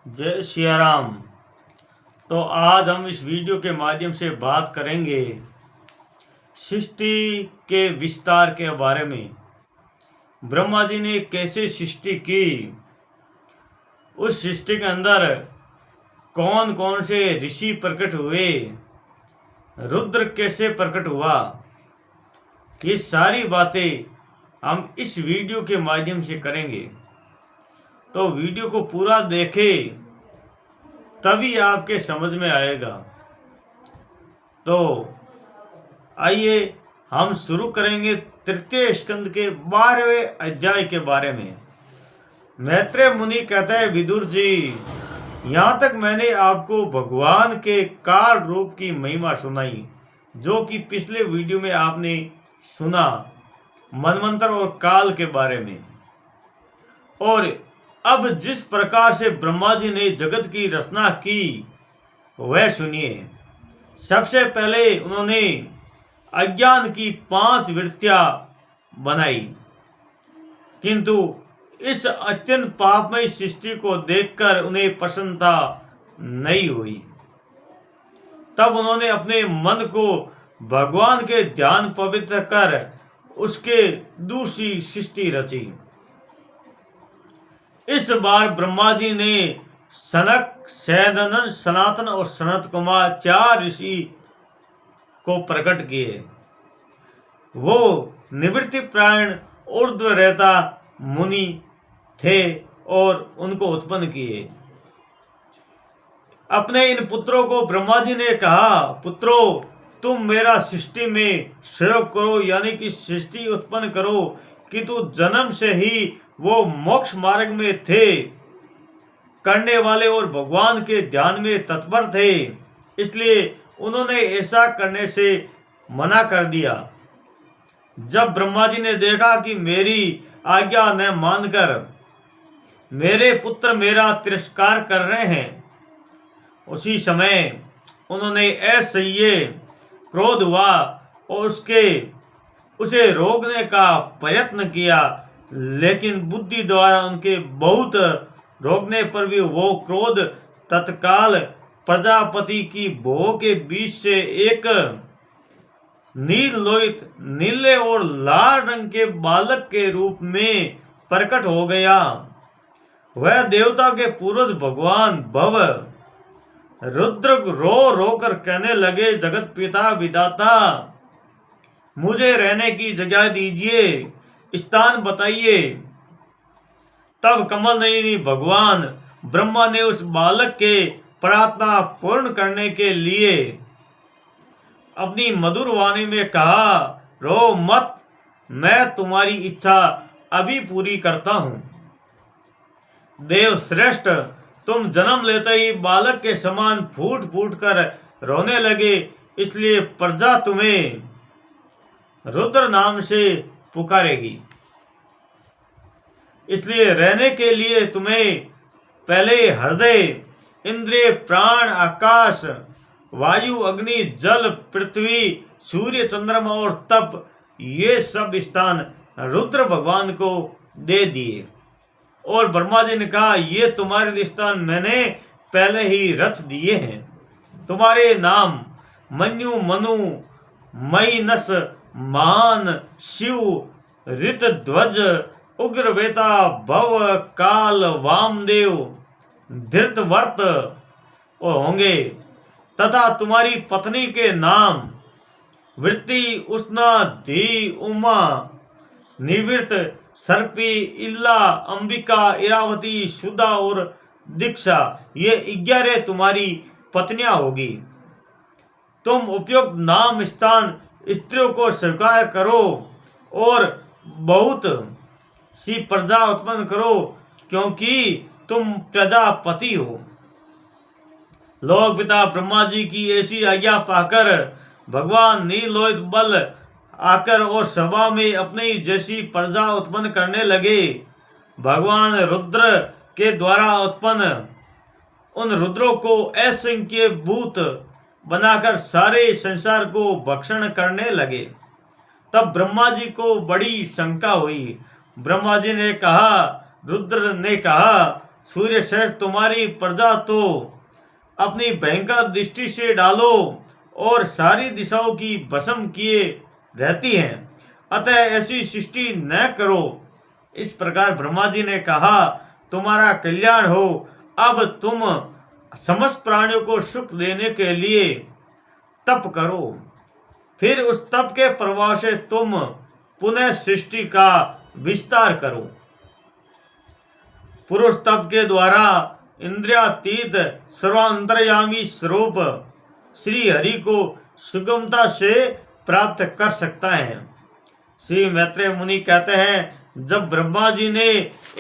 जय सिया राम। तो आज हम इस वीडियो के माध्यम से बात करेंगे सृष्टि के विस्तार के बारे में। ब्रह्मा जी ने कैसे सृष्टि की, उस सृष्टि के अंदर कौन कौन से ऋषि प्रकट हुए, रुद्र कैसे प्रकट हुआ, ये सारी बातें हम इस वीडियो के माध्यम से करेंगे। तो वीडियो को पूरा देखें, तभी आपके समझ में आएगा। तो आइए हम शुरू करेंगे तृतीय स्कंद के 12वें अध्याय के बारे में। मैत्रेय मुनि कहते हैं, विदुर जी, यहाँ तक मैंने आपको भगवान के काल रूप की महिमा सुनाई, जो कि पिछले वीडियो में आपने सुना, मनवंतर और काल के बारे में। और अब जिस प्रकार से ब्रह्मा जी ने जगत की रचना की वह सुनिए। सबसे पहले उन्होंने अज्ञान की 5 वृत्तियां बनाई, किंतु इस अत्यंत पापमय सृष्टि को देखकर उन्हें प्रसन्नता नहीं हुई। तब उन्होंने अपने मन को भगवान के ध्यान पवित्र कर उसके दूसरी सृष्टि रची। इस बार ब्रह्मा जी ने सनक, सैदनंद, सनातन और सनत कुमार 4 ऋषि को प्रकट किए। वो निवृत्ति प्रायण ऊर्ध्व रहता मुनि थे और उनको उत्पन्न किए। अपने इन पुत्रों को ब्रह्मा जी ने कहा, पुत्रों, तुम मेरा सृष्टि में सहयोग करो, यानी कि सृष्टि उत्पन्न करो। किंतु जन्म से ही वो मोक्ष मार्ग में थे, करने वाले और भगवान के ध्यान में तत्पर थे, इसलिए उन्होंने ऐसा करने से मना कर दिया। जब ब्रह्मा जी ने देखा कि मेरी आज्ञा न मानकर मेरे पुत्र मेरा तिरस्कार कर रहे हैं, उसी समय उन्होंने असह्य क्रोध हुआ और उसे रोकने का प्रयत्न किया, लेकिन बुद्धि द्वारा उनके बहुत रोकने पर भी वो क्रोध तत्काल प्रजापति की भौं के बीच से एक नील लोहित, नीले और लाल रंग के बालक के रूप में प्रकट हो गया। वह देवता के पूर्वज भगवान भव रुद्र रो रो कर कहने लगे, जगत पिता विधाता, मुझे रहने की जगह दीजिए, स्थान बताइए। तब कमल नयनी भगवान ब्रह्मा ने उस बालक के प्रार्थना पूर्ण करने के लिए अपनी मधुर वाणी में कहा, रो मत, मैं तुम्हारी इच्छा अभी पूरी करता हूं। देव श्रेष्ठ, तुम जन्म लेते ही बालक के समान फूट फूट कर रोने लगे, इसलिए प्रजा तुम्हें रुद्र नाम से पुकारेगी। इसलिए रहने के लिए तुम्हें पहले हृदय, इंद्रिय, प्राण, आकाश, वायु, अग्नि, जल, पृथ्वी, सूर्य, चंद्रमा और तप, ये सब स्थान रुद्र भगवान को दे दिए। और ब्रह्मा जी ने कहा, ये तुम्हारे स्थान मैंने पहले ही रच दिए हैं। तुम्हारे नाम मन्यु, मनु, मईनस, मान, शिव, ऋतध्वज, उग्रवेता, भव, काल, वामदेव, धृतवर्त होंगे, तथा तुम्हारी पत्नी के नाम वृत्ति, उष्णा, धी, उमा, निवृत्त, सर्पी, इल्ला, अंबिका, इरावती, सुधा और दीक्षा, ये 11 तुम्हारी पत्नियां होगी। तुम उपयुक्त नाम स्थान स्त्रियों को स्वीकार करो और बहुत सी प्रजा उत्पन्न करो, क्योंकि तुम प्रजापति हो। लोक पिता ब्रह्मा जी की ऐसी आज्ञा पाकर भगवान नीलोहित बल आकर और सभा में अपनी जैसी प्रजा उत्पन्न करने लगे। भगवान रुद्र के द्वारा उत्पन्न उन रुद्रों को असंख्य भूत बनाकर सारे संसार को भक्षण करने लगे। तब ब्रह्मा जी को बड़ी शंका हुई। ब्रह्मा जी ने कहा, रुद्र ने कहा, सूर्य सहित तुम्हारी प्रजा तो अपनी भयंकर दृष्टि से डालो और सारी दिशाओं की भस्म किए रहती हैं, अतः ऐसी सृष्टि न करो। इस प्रकार ब्रह्मा जी ने कहा, तुम्हारा कल्याण हो। अब तुम समस्त प्राणियों को सुख देने के लिए तप करो। फिर उस तप के प्रभाव से तुम पुनः सृष्टि का विस्तार करो। पुरुष तप के द्वारा इंद्रियातीत सर्वांतर्यामी स्वरूप श्री हरि को सुगमता से प्राप्त कर सकता है। श्री मैत्रेय मुनि कहते हैं, जब ब्रह्मा जी ने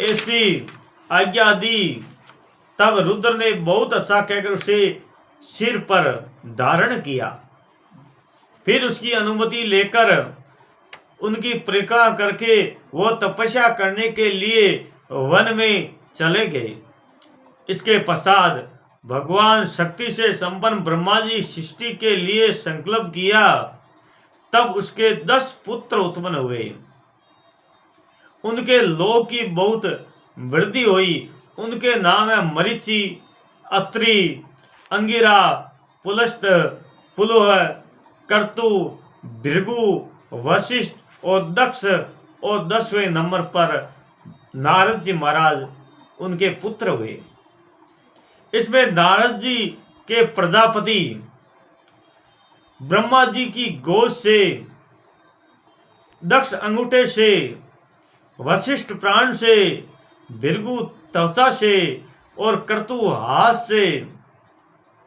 ऐसी आज्ञा दी तब रुद्र ने बहुत अच्छा कहकर उसे सिर पर धारण किया। फिर उसकी अनुमति लेकर उनकी परिक्रमा करके वो तपस्या करने के लिए वन में चले गए। इसके पश्चात भगवान शक्ति से संपन्न ब्रह्मा जी सृष्टि के लिए संकल्प किया। तब उसके 10 पुत्र उत्पन्न हुए। उनके लोक की बहुत वृद्धि हुई। उनके नाम है मरीचि, अत्रि, अंगिरा, पुलस्त, पुलुह, कर्तु, भृगु, वशिष्ठ और दक्ष। और 10वें नंबर पर नारद जी महाराज उनके पुत्र हुए। इसमें नारद जी के प्रजापति ब्रह्मा जी की गोद से, दक्ष अंगूठे से, वशिष्ठ प्राण से, भृगु त्वचा से और कर्तु हाथ से,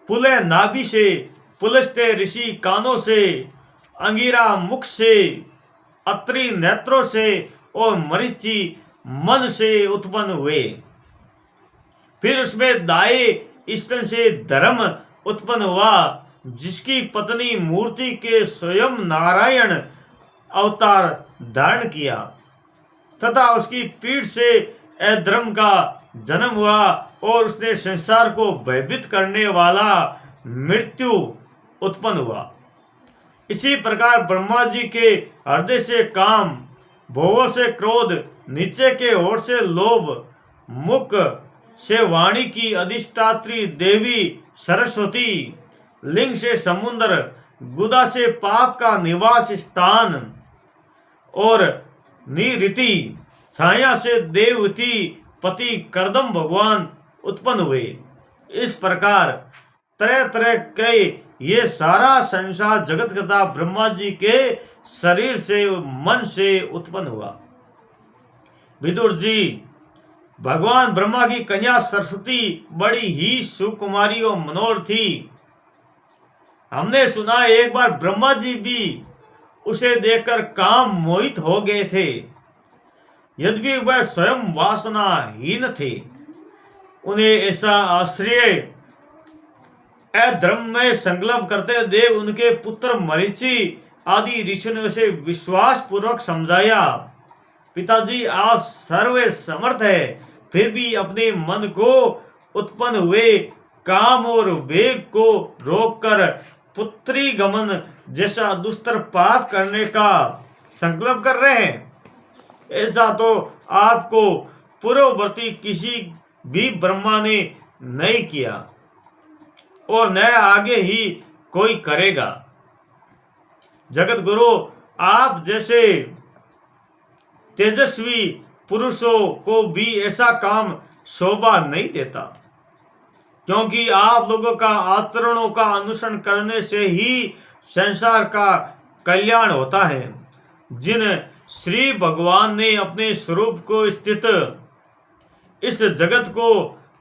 पुलह नाभि से, पुलस्त्य ऋषि कानों से, अंगिरा मुख से, अत्रि नेत्रों से और मरीचि मन से उत्पन्न हुए। फिर उसमें दाएं स्तन से धर्म उत्पन्न हुआ, जिसकी पत्नी मूर्ति के स्वयं नारायण अवतार धारण किया, तथा उसकी पीठ से अधर्म का जन्म हुआ और उसने संसार को भयभीत करने वाला मृत्यु उत्पन्न हुआ। इसी प्रकार ब्रह्मा जी के हृदय से काम, भोगों से क्रोध, नीचे के ओर से लोभ, मुख से वाणी की अधिष्ठात्री देवी सरस्वती, लिंग से समुद्र, गुदा से पाप का निवास स्थान और निऋति, छाया से देवती पति कर्दम भगवान उत्पन्न हुए। इस प्रकार तरह तरह के ये सारा संसार जगत कथा ब्रह्मा जी के शरीर से, मन से उत्पन्न हुआ। विदुर जी, भगवान ब्रह्मा की कन्या सरस्वती बड़ी ही सुकुमारी और मनोहर थी। हमने सुना एक बार ब्रह्मा जी भी उसे देखकर काम मोहित हो गए थे, यद्यपि वह स्वयं वासनाहीन थे। उन्हें ऐसा आश्चर्य अधर्म में संकल्प करते देव उनके पुत्र मरीचि आदि ऋषियों ने उसे विश्वास पूर्वक समझाया, पिताजी आप सर्व समर्थ है, फिर भी अपने मन को उत्पन्न हुए काम और वेग को रोककर पुत्री गमन जैसा दुस्तर पाप करने का संकल्प कर रहे हैं। ऐसा तो आपको पूर्ववर्ती किसी भी ब्रह्मा ने नहीं किया और न आगे ही कोई करेगा। जगत गुरु, आप जैसे तेजस्वी पुरुषों को भी ऐसा काम शोभा नहीं देता, क्योंकि आप लोगों का आचरणों का अनुसरण करने से ही संसार का कल्याण होता है। जिन श्री भगवान ने अपने स्वरूप को स्थित इस जगत को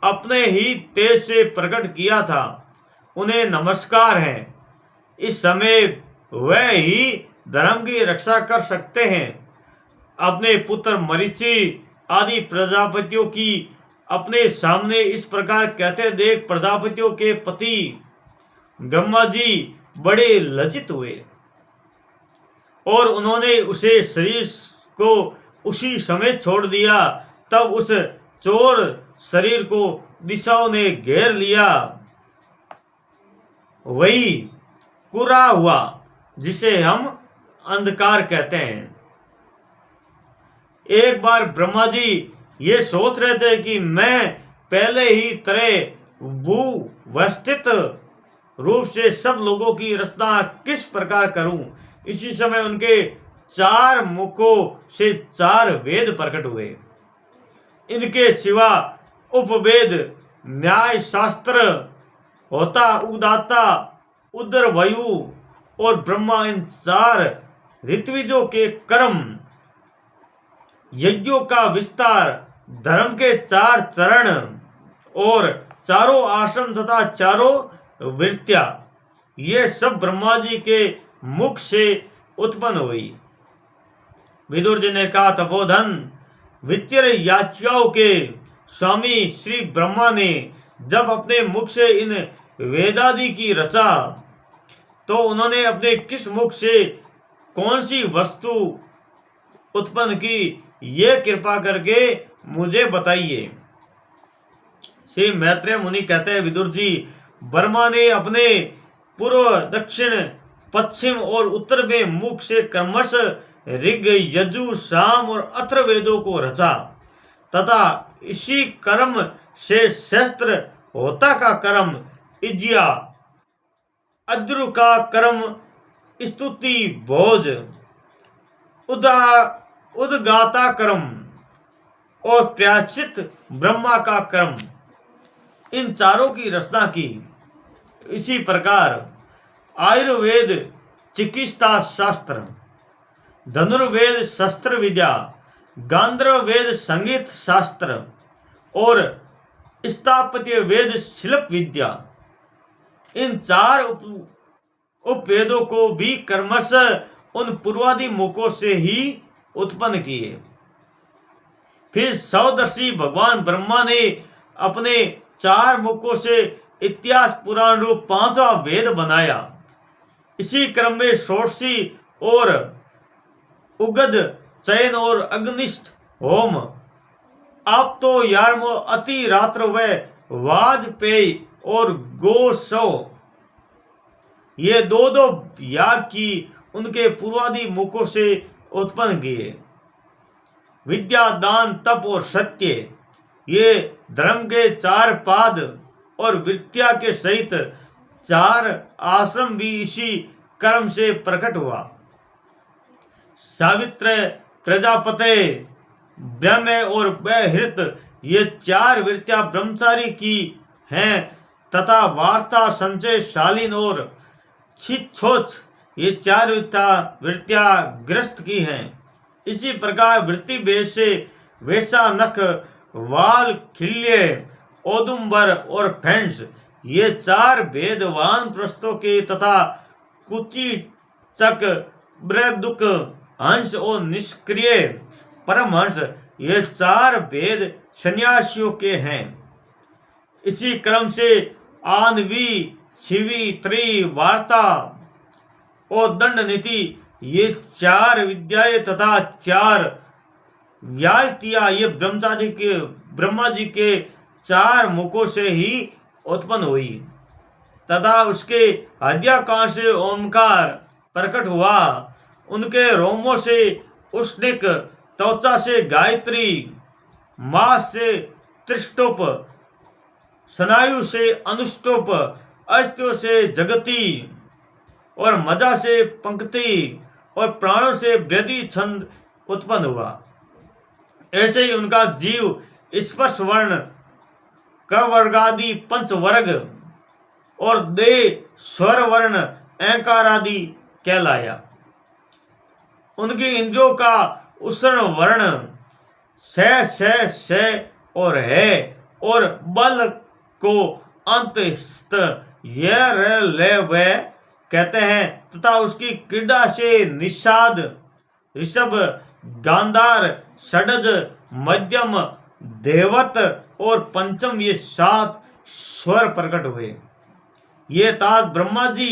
अपने ही तेज से प्रकट किया था, उन्हें नमस्कार है। इस समय वह ही धर्म की रक्षा कर सकते हैं। अपने पुत्र मरीचि आदि प्रजापतियों की अपने सामने इस प्रकार कहते देख प्रजापतियों के पति ब्रह्मा जी बड़े लज्जित हुए और उन्होंने उसे शरीर को उसी समय छोड़ दिया। तब उस चोर शरीर को दिशाओं ने घेर लिया, वही कुरा हुआ जिसे हम अंधकार कहते हैं। एक बार ब्रह्मा जी ये सोच रहे थे कि मैं पहले ही तरह व्यवस्थित रूप से सब लोगों की रचना किस प्रकार करूं। इसी समय उनके 4 मुखों से 4 वेद प्रकट हुए। इनके सिवा उपवेद न्याय शास्त्र होता, उदाता, उदर वायु और ब्रह्मा, इन 4 ऋत्विजों के कर्म, यज्ञों का विस्तार, धर्म के 4 चरण और चारों आश्रम तथा चारों वृत्तियां, ये सब ब्रह्मा जी के मुख से उत्पन्न हुई। विदुर जी ने कहा, तपोधन, विचिर याचिकाओं के स्वामी श्री ब्रह्मा ने जब अपने मुख से इन वेदादि की रचा, तो उन्होंने अपने किस मुख से कौन सी वस्तु उत्पन्न की, ये कृपा करके मुझे बताइए। श्री मैत्रेय मुनि कहते हैं, विदुर जी, ब्रह्मा ने अपने पूर्व, दक्षिण, पश्चिम और उत्तर में मुख से क्रमश ऋग, यजु, साम और अथर्ववेदों को रचा तथा इसी कर्म से शस्त्र, होता का कर्म इज्या, अद्रु का कर्म स्तुति, भोज, उद्गाता कर्म और प्रायश्चित ब्रह्मा का कर्म, इन चारों की रचना की। इसी प्रकार आयुर्वेद चिकित्सा शास्त्र, धनुर्वेद शस्त्र विद्या, गांधर्व वेद संगीत शास्त्र और स्थापत्य वेद शिल्प विद्या, इन 4 उपवेदों को भी कर्मश उन पूर्वादि मुखों से ही उत्पन्न किए। फिर सौदर्शी भगवान ब्रह्मा ने अपने 4 मुखों से इतिहास पुराण रूप 5वां वेद बनाया। इसी क्रम में षोडशी और उगद, चयन और अग्निष्ठ होम, आप तो यार्मो, अति रात्र व वाजपेयी और गोसव, ये 2 याग की उनके पूर्वादि मुखों से उत्पन्न किए। विद्या, दान, तप और सत्य, ये धर्म के 4 पाद और वृत्तिया के सहित 4 आश्रम भी इसी कर्म से प्रकट हुआ। सावित्र, प्रजापते, ब्रह्म और बृहत, ये 4 वृत्तियां ब्रह्मचारी की हैं तथा वार्ता, संचय, शालीन और छिछोच, ये 4 वृत्तियां ग्रस्त की हैं। इसी प्रकार वृत्ति भेद से वैसा, नख, वाल, खिल्य, औदुंबर और फैंस, ये 4 भेदवान प्रस्तों के तथा कुची, चक, बृहदुक, हंस और निष्क्रिय परमहंस, ये 4 भेद सन्यासियों के हैं। इसी क्रम से आनवी, छिवी, त्रि, वार्ता और दंड नीति, ये 4 विद्याएं तथा 4 व्यायतियां, ये ब्रह्मा जी के 4 मुखों से ही उत्पन्न हुई तथा उसके हृदयाकाश से ओमकार प्रकट हुआ। उनके रोमों से उष्णिक, त्वचा से गायत्री, मांस से त्रिष्टुप, स्नायु से अनुष्टुप, अस्थियों से जगती और मजा से पंक्ति और प्राणों से वृद्धि छंद उत्पन्न हुआ। ऐसे ही उनका जीव स्पर्श वर्ण, कवर्गादि 5 वर्ग और दे स्वर वर्ण, ऐकार आदि कहलाया। उनकी इंद्रियों का उष्ण वर्ण स और है और बल को अंतस्थ व कहते हैं तथा उसकी क्रीड़ा से निषाद, ऋषभ, गांधार, षडज, मध्यम, देवत और पंचम, ये 7 स्वर प्रकट हुए। ये ताज ब्रह्मा जी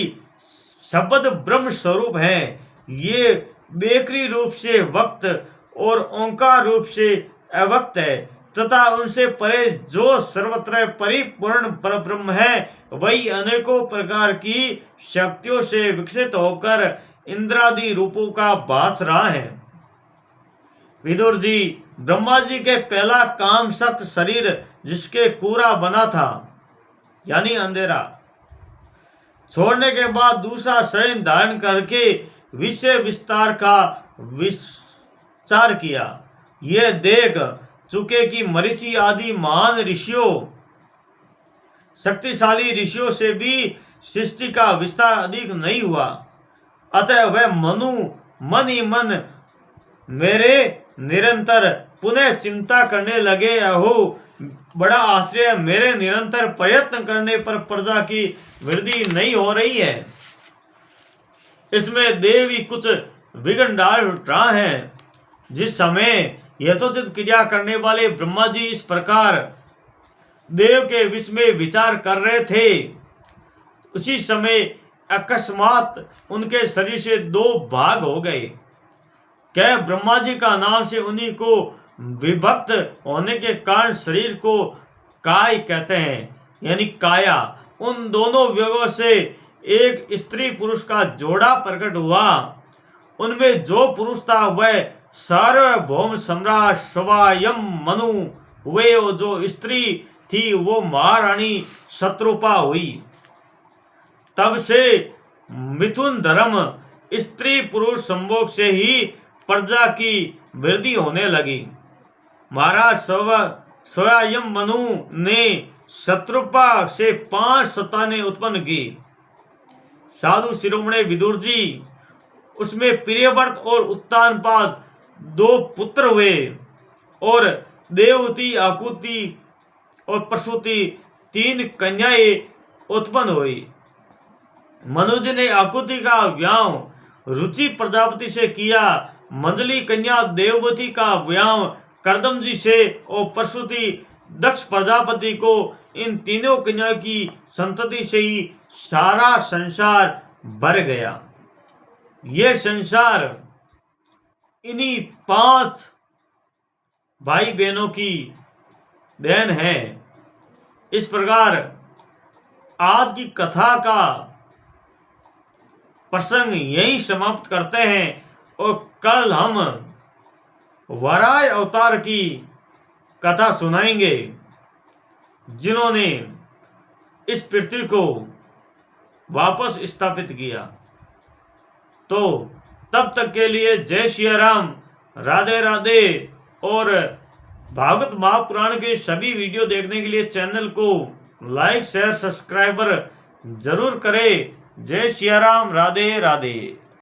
शब्द ब्रह्म स्वरूप हैं। ये बेकरी रूप से वक्त और ओंकार रूप से अवक्त है तथा उनसे परे जो सर्वत्र परिपूर्ण परब्रह्म है, वही अनेकों प्रकार की शक्तियों से विकसित होकर इंद्रादि रूपों का भास रहा है। विदुर जी, ब्रह्मा जी के पहला काम सत शरीर जिसके कूरा बना था, यानी अंधेरा, छोड़ने के बाद दूसरा शरीर धारण करके विषय विस्तार का विचार किया। ये देख चुके कि मरीचि आदि महान ऋषियों, शक्तिशाली ऋषियों से भी सृष्टि का विस्तार अधिक नहीं हुआ। अतः वह मनु मन ही मन मेरे निरंतर पुनः चिंता करने लगे। अहो बड़ा आश्चर्य, मेरे निरंतर प्रयत्न करने पर प्रजा की वृद्धि नहीं हो रही है। इसमें देव ही कुछ विघ्न डाल रहा है। जिस समय यथोचित क्रिया करने वाले ब्रह्मा जी इस प्रकार देव के विषय में विचार कर रहे थे, उसी समय अकस्मात उनके शरीर से दो भाग हो गए। क्या ब्रह्मा जी का नाम से उन्हीं को विभक्त होने के कारण शरीर को काय कहते हैं, यानी काया। उन दोनों वियोगों से एक स्त्री पुरुष का जोड़ा प्रकट हुआ। उनमें जो पुरुष था वह सार्वभौम सम्राट स्वयं मनु हुए, और जो स्त्री थी वो महारानी शत्रुपा हुई। तब से मिथुन धर्म स्त्री पुरुष संभोग से ही प्रजा की वृद्धि होने लगी। महाराज स्वयं मनु ने शत्रुपा से 5 संतानें उत्पन्न की। साधु शिरोमणि विदुर जी, उसमें प्रियव्रत और उत्तानपाद 2 पुत्र हुए, और देवती, आकुति और प्रसूति 3 कन्याएं उत्पन्न हुई। मनुज ने आकुति का विवाह रुचि प्रजापति से किया, मंजली कन्या देववती का विवाह कर्दम जी से, और प्रसूति दक्ष प्रजापति को। इन तीनों कन्याओं की संतति से ही सारा संसार भर गया। ये संसार इन्हीं 5 भाई बहनों की देन है। इस प्रकार आज की कथा का प्रसंग यही समाप्त करते हैं, और कल हम वराह अवतार की कथा सुनाएंगे, जिन्होंने इस पृथ्वी को वापस स्थापित किया। तो तब तक के लिए जय श्री राम, राधे राधे। और भागवत महापुराण के सभी वीडियो देखने के लिए चैनल को लाइक शेयर सब्सक्राइबर जरूर करें। जय श्री राम, राधे राधे।